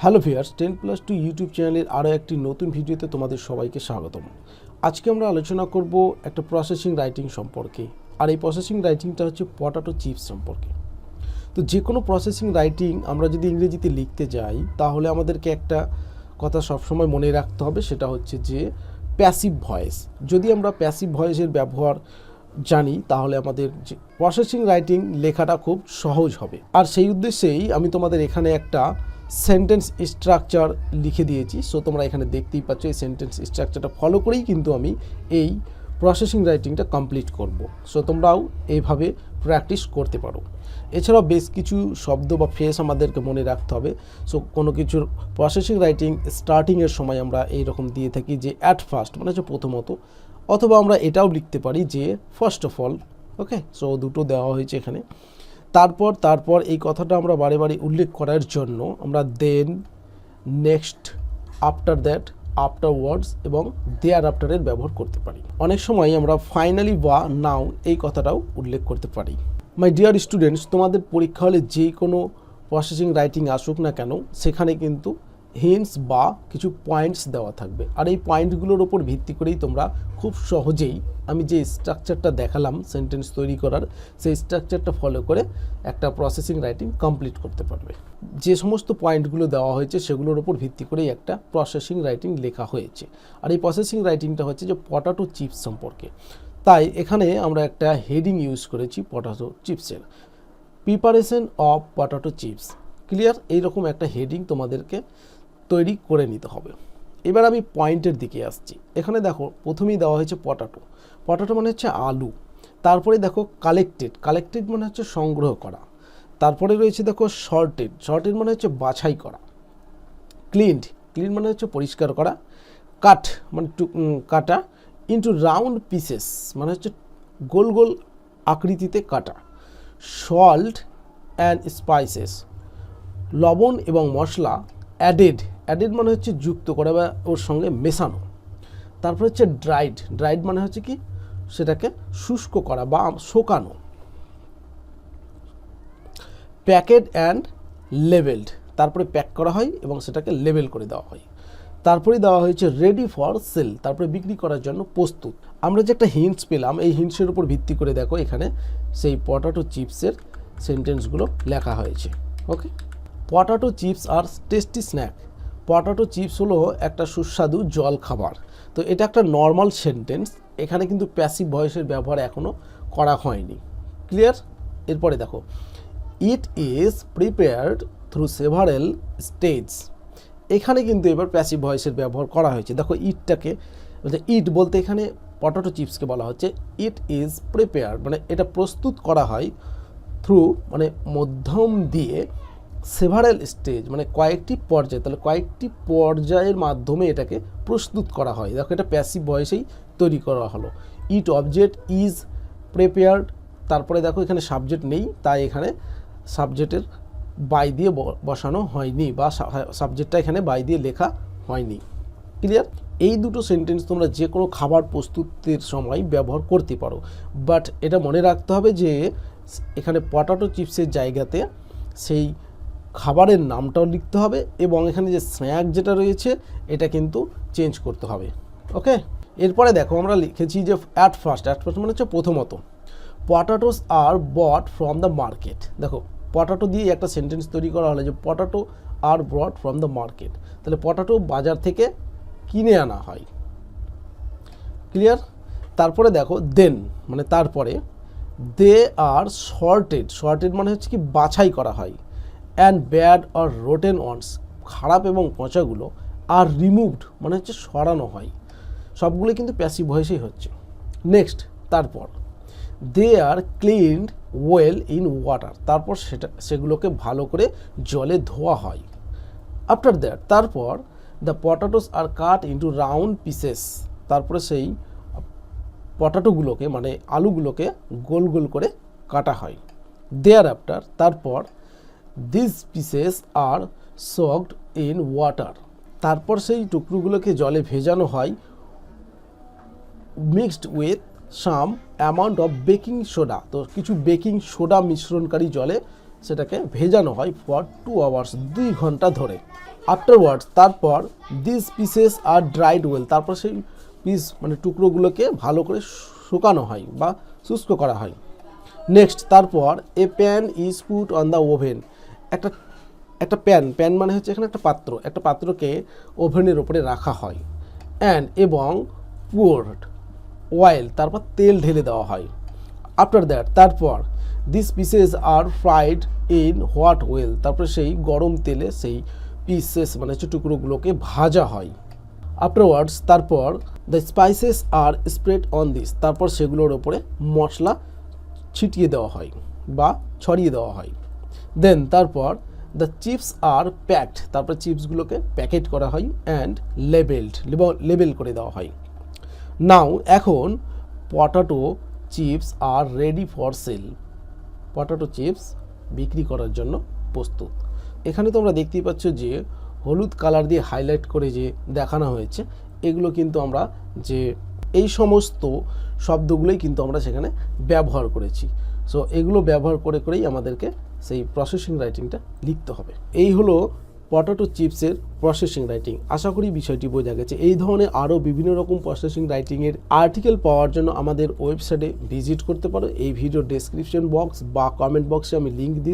Hello viewers, 10+2 YouTube চ্যানেলের আরও একটি নতুন ভিডিওতে তোমাদের সবাইকে স্বাগতম। আজকে আমরা আলোচনা করব একটা প্রসেসিং রাইটিং সম্পর্কে, আর এই প্রসেসিং রাইটিংটা হচ্ছে পটাটো চিপস সম্পর্কে। তো যে কোনো প্রসেসিং রাইটিং আমরা যদি ইংরেজিতে লিখতে যাই তাহলে আমাদেরকে একটা কথা সবসময় মনে রাখতে হবে, সেটা হচ্ছে যে প্যাসিভ ভয়েস। যদি আমরা প্যাসিভ ভয়েসের ব্যবহার জানি তাহলে আমাদের যে প্রসেসিং রাইটিং লেখাটা খুব সহজ হবে। আর সেই উদ্দেশ্যেই আমি তোমাদের এখানে একটা সেন্টেন্স স্ট্রাকচার লিখে দিয়েছি। সো তোমরা এখানে দেখতেই পাচ্ছ, এই সেন্টেন্স স্ট্রাকচারটা ফলো করেই কিন্তু আমি এই প্রসেসিং রাইটিংটা কমপ্লিট করব। সো তোমরাও এইভাবে প্র্যাকটিস করতে পারো। এছাড়াও বেশ কিছু শব্দ বা ফ্রেজ আমাদেরকে মনে রাখতে হবে। সো কোনো কিছুর প্রসেসিং রাইটিং স্টার্টিংয়ের সময় আমরা এইরকম দিয়ে থাকি যে অ্যাট ফার্স্ট মানে হচ্ছে প্রথমত, অথবা আমরা এটাও লিখতে পারি যে first of all. Okay, so দুটো দেওয়া হয়েছে এখানে। তারপর এই কথাটা আমরা বারে বারে উল্লেখ করার জন্য আমরা দেন, নেক্সট, আফটার দ্যাট, আফটারওয়ার্ডস এবং দেয়ার আফটারের ব্যবহার করতে পারি। অনেক সময় আমরা ফাইনালি বা নাও এই কথাটাও উল্লেখ করতে পারি। মাই ডিয়ার স্টুডেন্টস, তোমাদের পরীক্ষা হলে যে কোনো প্রসেসিং রাইটিং আসুক না কেন, সেখানে কিন্তু হিন্টস বা কিছু পয়েন্টস দেওয়া থাকবে। আর এই পয়েন্টগুলোর ওপর ভিত্তি করেই তোমরা খুব সহজেই আমি যে স্ট্রাকচারটা দেখালাম সেন্টেন্স তৈরি করার, সেই স্ট্রাকচারটা ফলো করে একটা প্রসেসিং রাইটিং কমপ্লিট করতে পারবে। যে সমস্ত পয়েন্টগুলো দেওয়া হয়েছে সেগুলোর ওপর ভিত্তি করেই একটা প্রসেসিং রাইটিং লেখা হয়েছে। আর এই প্রসেসিং রাইটিংটা হচ্ছে যে পটাটো চিপস সম্পর্কে। তাই এখানে আমরা একটা হেডিং ইউজ করেছি পটাটো চিপসের, preparation of potato chips. Clear? এইরকম একটা হেডিং তোমাদেরকে তৈরি করে নিতে হবে। এবার আমি পয়েন্টের দিকে আসছি। এখানে দেখো প্রথমেই দেওয়া হয়েছে পটাটো। পটাটো মানে হচ্ছে আলু। তারপরে দেখো কালেক্টেড মানে হচ্ছে সংগ্রহ করা। তারপরে রয়েছে দেখো সর্টেড মানে হচ্ছে বাছাই করা। ক্লিন মানে হচ্ছে পরিষ্কার করা। কাট মানে কাটা। ইন্টু রাউন্ড পিসেস মানে হচ্ছে গোল গোল আকৃতিতে কাটা। সল্ট অ্যান্ড স্পাইসেস, লবণ এবং মশলা। অ্যাডেড মানে হচ্ছে যুক্ত করা বা ওর সঙ্গে মেশানো। তারপর হচ্ছে ড্রাইড মানে হচ্ছে কি, সেটাকে শুষ্ক করা বা শোকানো। প্যাকেড অ্যান্ড লেবেলড, তারপরে প্যাক করা হয় এবং সেটাকে লেবেল করে দেওয়া হয়। তারপরে দেওয়া হয়েছে রেডি ফর সেল, তারপরে বিক্রি করার জন্য প্রস্তুত। আমরা যে একটা হিন্টস পেলাম, এই হিন্টসের উপর ভিত্তি করে দেখো এখানে সেই পটাটো চিপসের সেন্টেন্সগুলো লেখা হয়েছে। ওকে, পটাটো চিপস আর টেস্টি স্ন্যাক। পটাটো চিপস হলো একটা সুস্বাদু জল খাবার। তো এটা একটা নর্মাল সেন্টেন্স, এখানে কিন্তু প্যাসিভ ভয়েসের ব্যবহার এখনও করা হয়নি। ক্লিয়ার? এরপরে দেখো, it is prepared through several stage. এখানে কিন্তু এবার প্যাসিভ ভয়েসের ব্যবহার করা হয়েছে। দেখো ইটটাকে, ইট বলতে এখানে পটাটো চিপসকে বলা হচ্ছে ইট ইজ প্রিপেয়ার্ড, মানে এটা প্রস্তুত করা হয় থ্রু মানে মধ্যম দিয়ে, সেভারেল স্টেজ মানে কয়েকটি পর্যায়, তাহলে কয়েকটি পর্যায়ের মাধ্যমে এটাকে প্রস্তুত করা হয়। দেখো এটা প্যাসিভ ভয়েসেই তৈরি করা হলো। ইট অবজেক্ট ইজ প্রিপেয়ার্ড। তারপরে দেখো এখানে সাবজেক্ট নেই, তাই এখানে সাবজেক্টের বাই দিয়ে বসানো হয়নি বা সাবজেক্টটা এখানে বাই দিয়ে লেখা হয়নি। ক্লিয়ার? এই দুটো সেন্টেন্স তোমরা যে কোনো খাবার প্রস্তুতের সময় ব্যবহার করতে পারো, বাট এটা মনে রাখতে হবে যে এখানে পটাটো চিপসের জায়গাতে সেই খাবারের নামটাও লিখতে হবে এবং এখানে যে স্ন্যাক যেটা রয়েছে এটা কিন্তু চেঞ্জ করতে হবে। ওকে, এরপরে দেখো আমরা লিখেছি যে অ্যাট ফার্স্ট মানে হচ্ছে প্রথমত। Potatoes are bought from the market. দেখো পটাটো দিয়ে একটা সেন্টেন্স তৈরি করা হলো যে potato are brought from the market, তাহলে পটাটো বাজার থেকে কিনে আনা হয়। ক্লিয়ার? তারপরে দেখো দেন মানে তারপরে, দে আর সর্টেড মানে হচ্ছে কি বাছাই করা হয়। অ্যান্ড ব্যাড আর রোটেন ওয়ান্স, খারাপ এবং পচাগুলো। আর রিমুভড মানে হচ্ছে সরানো হয়। সবগুলো কিন্তু প্যাসিভ ভয়েসেই হচ্ছে। নেক্সট, তারপর they are cleaned well in water, তারপর সেগুলোকে ভালো করে জলে ধোয়া হয়। আফটার দ্যাট, তারপর the potatoes are cut into round pieces, তারপরে সেই পটাটোগুলোকে মানে আলুগুলোকে গোল গোল করে কাটা হয়। দেয়ার আফটার, তারপর this pieces are soaked in water, তারপর সেই টুকরোগুলোকে জলে ভেজানো হয়। Mixed with some amount of baking soda, তো কিছু বেকিং সোডা মিশ্রণকারী জলে সেটাকে ভেজানো হয় ফর 2 আওয়ার্স, 2 ঘন্টা ধরে। আফটারওয়ার্ডস তারপর this pieces are dried well, তারপর সেই পিস মানে টুকরোগুলোকে ভালো করে শুকানো হয় বা শুষ্ক করা হয়। নেক্সট তারপর a pan is put on the oven, একটা প্যান মানে হচ্ছে এখানে একটা পাত্রকে ওভেনের ওপরে রাখা হয়। এবং পোর্ড অয়েল, তারপর তেল ঢেলে দেওয়া হয়। আফটার দ্যাট তারপর this pieces are fried in hot oil, তারপর সেই গরম তেলে সেই পিসেস মানে হচ্ছে টুকরোগুলোকে ভাজা হয়। আফটারওয়ার্ডস তারপর the spices are spread on this, তারপর সেগুলোর ওপরে মশলা ছিটিয়ে দেওয়া হয় বা ছড়িয়ে দেওয়া হয়। দেন তারপর দ্য চিপস আর প্যাকড, তারপর চিপসগুলোকে প্যাকেট করা হয় অ্যান্ড লেবেল করে দেওয়া হয়। নাও এখন potato chips are ready for sale, potato chips বিক্রি করার জন্য প্রস্তুত। এখানে তোমরা দেখতেই পাচ্ছ যে হলুদ কালার দিয়ে হাইলাইট করে যে দেখানো হয়েছে, এগুলো কিন্তু আমরা যে এই সমস্ত শব্দগুলোই কিন্তু আমরা সেখানে ব্যবহার করেছি। সো এগুলো ব্যবহার করেই আমাদেরকে সেই প্রসেসিং রাইটিংটা লিখতে হবে। এই হলো পটাটো চিপসের প্রসেসিং রাইটিং। আশা করি বিষয়টি বোঝা গেছে। এই ধরনের আরও বিভিন্ন রকম প্রসেসিং রাইটিংয়ের আর্টিকেল পাওয়ার জন্য আমাদের ওয়েবসাইটে ভিজিট করতে পারো। এই ভিডিও ডেসক্রিপশন বক্স বা কমেন্ট বক্সে আমি লিঙ্ক দিয়ে